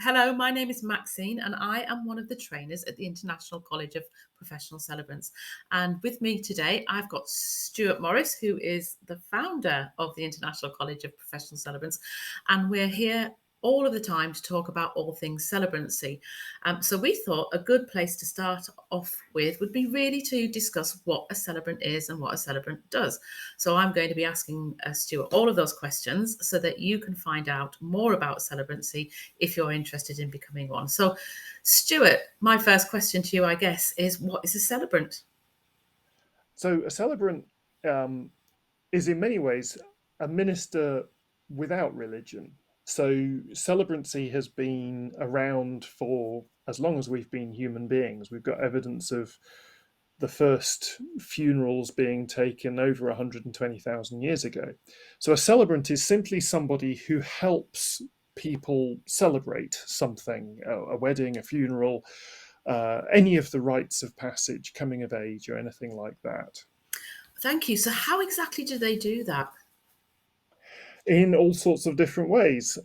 Hello, my name is Maxine, and I am one of the trainers at the International College of Professional Celebrants. And with me today, I've got Stuart Morris, who is the founder of the International College of Professional Celebrants. And we're here all of the time to talk about all things celebrancy. So we thought a good place to start off with would be really to discuss what a celebrant is and what a celebrant does. So I'm going to be asking Stuart all of those questions so that you can find out more about celebrancy if you're interested in becoming one. So, Stuart, my first question to you, I guess, is what is a celebrant? So a celebrant is in many ways a minister without religion. So celebrancy has been around for as long as we've been human beings. We've got evidence of the first funerals being taken over 120,000 years ago. So a celebrant is simply somebody who helps people celebrate something, a wedding, a funeral, any of the rites of passage, coming of age, or anything like that. Thank you. So, how exactly do they do that? In all sorts of different ways.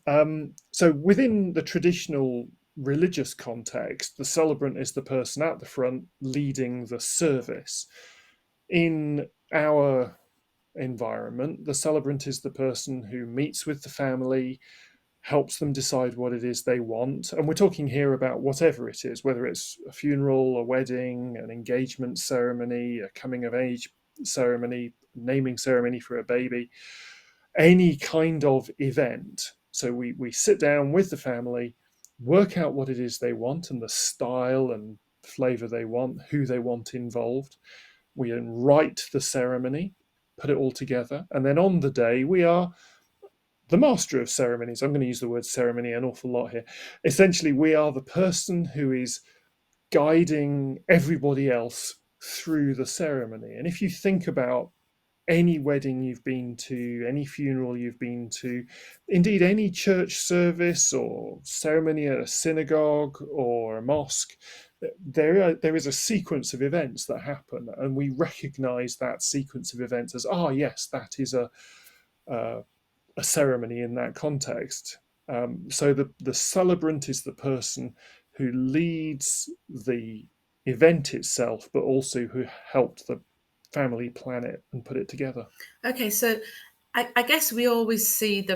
So, within the traditional religious context, the celebrant is the person at the front leading the service. In our environment, the celebrant is the person who meets with the family, helps them decide what it is they want. And we're talking here about whatever it is, whether it's a funeral, a wedding, an engagement ceremony, a coming of age ceremony, naming ceremony for a baby, any kind of event. So we sit down with the family, work out what it is they want and the style and flavor they want, who they want involved. We then write the ceremony, put it all together, and then on the day we are the master of ceremonies. I'm going to use the word ceremony an awful lot here. Essentially, we are the person who is guiding everybody else through the ceremony. And if you think about any wedding you've been to, any funeral you've been to, indeed any church service or ceremony at a synagogue or a mosque, there is a sequence of events that happen, and we recognize that sequence of events as, yes, that is uh, a ceremony in that context. So the celebrant is the person who leads the event itself, but also who helped the family plan it and put it together. Okay, so I guess we always see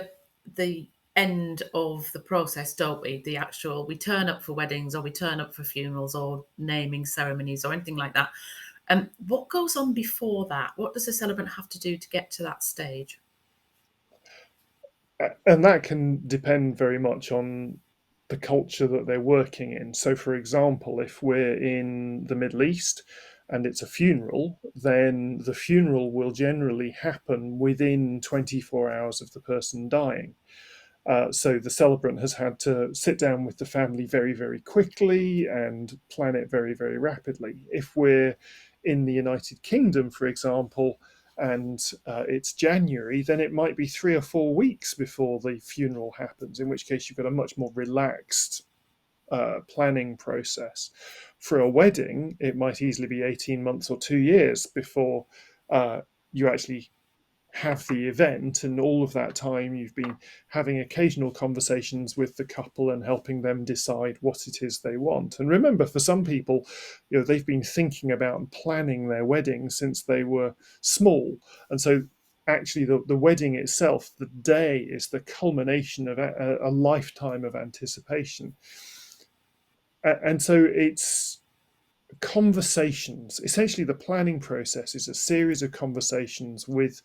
the end of the process, don't we? The actual we turn up for weddings or we turn up for funerals or naming ceremonies or anything like that. What goes on before that? What does a celebrant have to do to get to that stage? And that can depend very much on the culture that they're working in. So, for example, if we're in the Middle East and it's a funeral, then the funeral will generally happen within 24 hours of the person dying. So the celebrant has had to sit down with the family very, very quickly and plan it very, very rapidly. If we're in the United Kingdom, for example, and it's January, then it might be 3 or 4 weeks before the funeral happens, in which case you've got a much more relaxed planning process. For a wedding, it might easily be 18 months or 2 years before you actually have the event, and all of that time you've been having occasional conversations with the couple and helping them decide what it is they want. And remember, for some people, they've been thinking about and planning their wedding since they were small, and so actually the wedding itself, the day, is the culmination of a lifetime of anticipation. And so it's conversations. Essentially, the planning process is a series of conversations with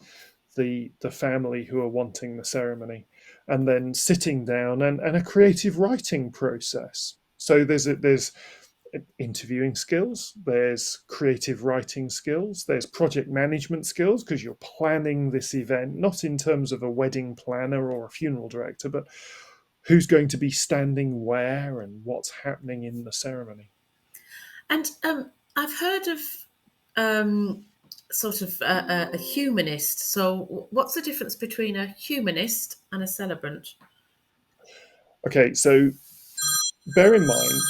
the family who are wanting the ceremony, and then sitting down and a creative writing process. So there's interviewing skills, there's creative writing skills, there's project management skills, because you're planning this event not in terms of a wedding planner or a funeral director, but who's going to be standing where and what's happening in the ceremony. And I've heard of um, sort of a humanist. So, what's the difference between a humanist and a celebrant? Okay, so bear in mind.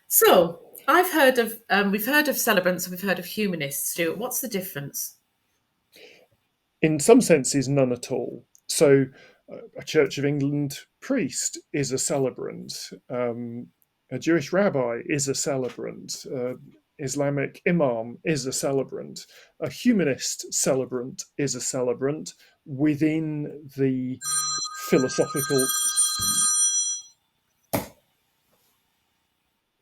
So, we've heard of celebrants and we've heard of humanists. Stuart, what's the difference? In some senses, none at all. So A Church of England priest is a celebrant. A Jewish rabbi is a celebrant. Islamic imam is a celebrant. A humanist celebrant is a celebrant within the philosophical.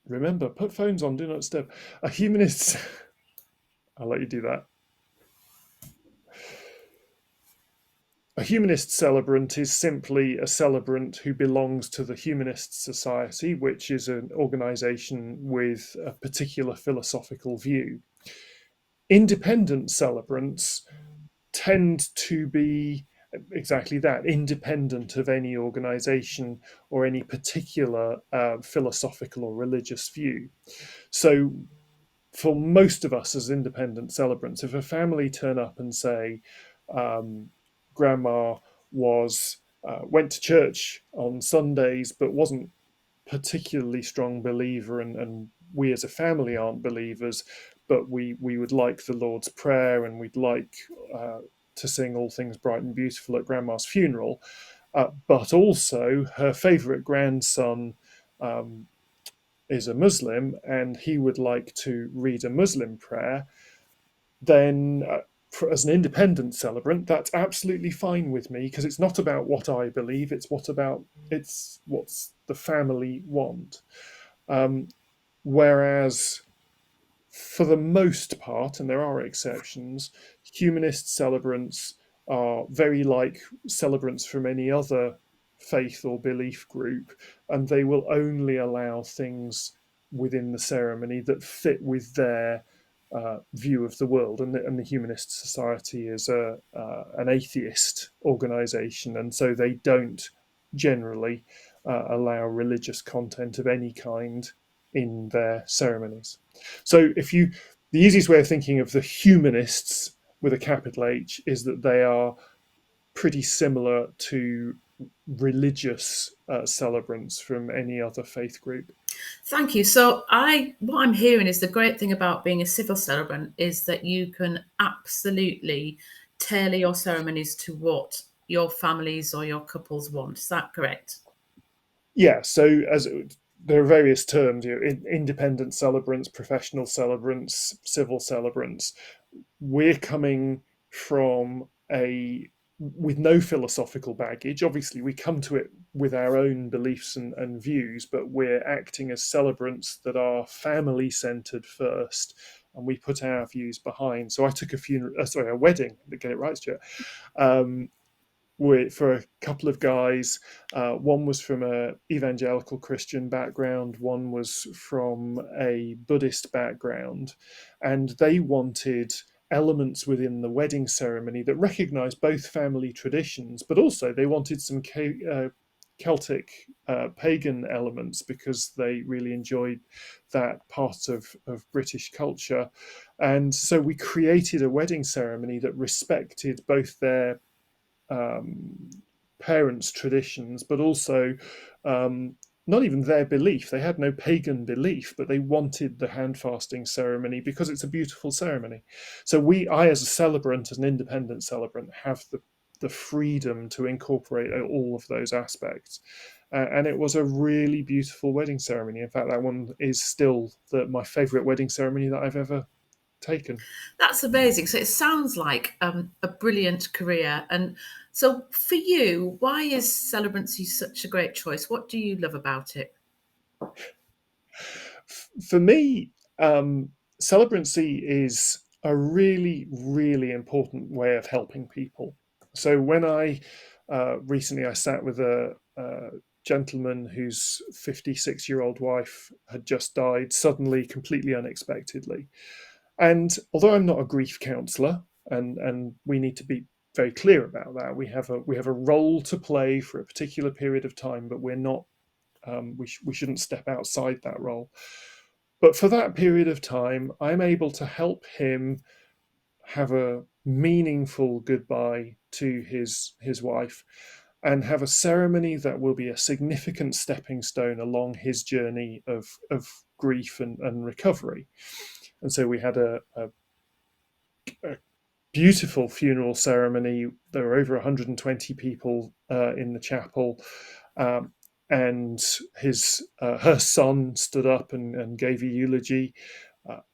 Remember, put phones on, do not disturb. A humanist. I'll let you do that. A humanist celebrant is simply a celebrant who belongs to the Humanist Society, which is an organisation with a particular philosophical view. Independent celebrants tend to be exactly that, independent of any organisation or any particular philosophical or religious view. So, for most of us as independent celebrants, if a family turn up and say, Grandma was went to church on Sundays but wasn't particularly strong believer, and we as a family aren't believers, but we would like the Lord's Prayer and we'd like to sing All Things Bright and Beautiful at Grandma's funeral, but also her favourite grandson is a Muslim and he would like to read a Muslim prayer, then as an independent celebrant, that's absolutely fine with me because it's not about what I believe; it's what's the family want. Whereas, for the most part, and there are exceptions, humanist celebrants are very like celebrants from any other faith or belief group, and they will only allow things within the ceremony that fit with their view of the world. And the Humanist Society is an atheist organisation, and so they don't generally allow religious content of any kind in their ceremonies. So the easiest way of thinking of the humanists with a capital H is that they are pretty similar to religious celebrants from any other faith group. Thank you. So what I'm hearing is the great thing about being a civil celebrant is that you can absolutely tailor your ceremonies to what your families or your couples want. Is that correct? Yeah. So as there are various terms, independent celebrants, professional celebrants, civil celebrants. We're coming from with no philosophical baggage. Obviously, we come to it with our own beliefs and views, but we're acting as celebrants that are family centered first, and we put our views behind. So I took a wedding, to get it right, Stuart, for a couple of guys. One was from a evangelical Christian background, one was from a Buddhist background, and they wanted elements within the wedding ceremony that recognized both family traditions, but also they wanted some Celtic pagan elements because they really enjoyed that part of British culture. And so we created a wedding ceremony that respected both their parents' traditions, but also not even their belief. They had no pagan belief, but they wanted the hand fasting ceremony because it's a beautiful ceremony. So I, as a celebrant, as an independent celebrant, have the freedom to incorporate all of those aspects. And it was a really beautiful wedding ceremony. In fact, that one is still my favourite wedding ceremony that I've ever taken. That's amazing. So it sounds like a brilliant career. And so for you, why is celebrancy such a great choice? What do you love about it? For me, celebrancy is a really, really important way of helping people. So when recently I sat with a gentleman whose 56-year-old wife had just died suddenly, completely unexpectedly. And although I'm not a grief counsellor, and we need to be very clear about that, we have a role to play for a particular period of time, but we're not we shouldn't step outside that role. But for that period of time, I'm able to help him have a meaningful goodbye to his wife and have a ceremony that will be a significant stepping stone along his journey of grief and recovery. And so we had a beautiful funeral ceremony. There were over 120 people in the chapel. Um, and her son stood up and gave a eulogy.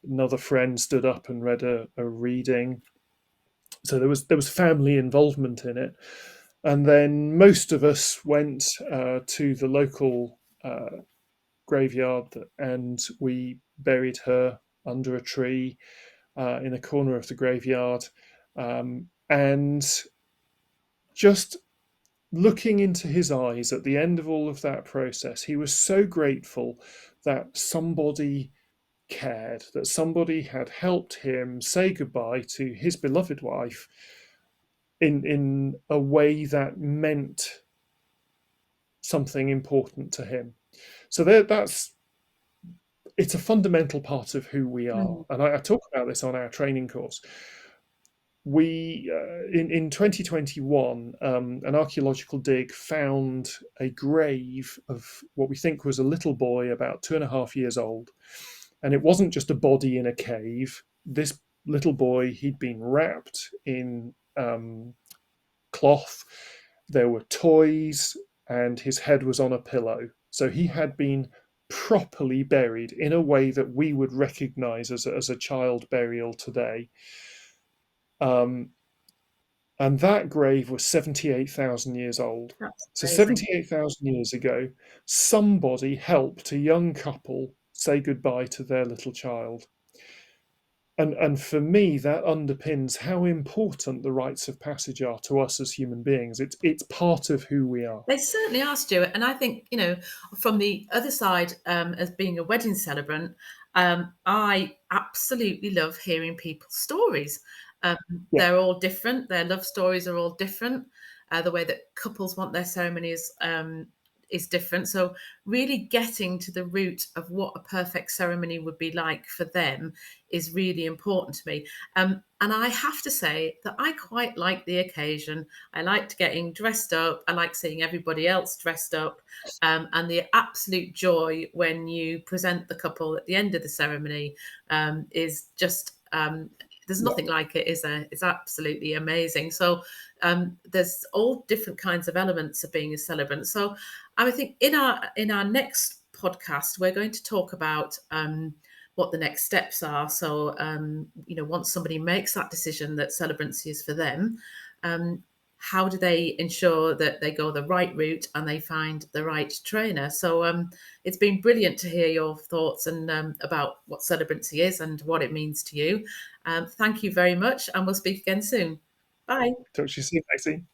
Another friend stood up and read a reading. So there was family involvement in it, and then most of us went to the local graveyard, and we buried her under a tree in a corner of the graveyard, and just looking into his eyes at the end of all of that process, he was so grateful that somebody cared, that somebody had helped him say goodbye to his beloved wife in a way that meant something important to him. So that's it's a fundamental part of who we are, Mm. and I talk about this on our training course. We in 2021, an archaeological dig found a grave of what we think was a little boy about 2.5 years old, and it wasn't just a body in a cave. This little boy, he'd been wrapped in cloth. There were toys, and his head was on a pillow. So he had been properly buried in a way that we would recognize as a child burial today. Um, and that grave was 78,000 years old. That's So amazing. 78,000 years ago, somebody helped a young couple say goodbye to their little child. And for me, that underpins how important the rites of passage are to us as human beings. It's part of who we are. They certainly are, Stuart. And I think, from the other side, as being a wedding celebrant, I absolutely love hearing people's stories. Um, Yeah, they're all different. Their love stories are all different. The way that couples want their ceremonies is different. So, really getting to the root of what a perfect ceremony would be like for them is really important to me. And I have to say that I quite like the occasion. I liked getting dressed up. I like seeing everybody else dressed up. And the absolute joy when you present the couple at the end of the ceremony is just, there's yeah, nothing like it, is there? It's absolutely amazing. So there's all different kinds of elements of being a celebrant. So I think in our next podcast, we're going to talk about what the next steps are. So, once somebody makes that decision that celebrancy is for them, how do they ensure that they go the right route and they find the right trainer? So, it's been brilliant to hear your thoughts and about what celebrancy is and what it means to you. Thank you very much, and we'll speak again soon. Bye. talk to you soon, Maxine.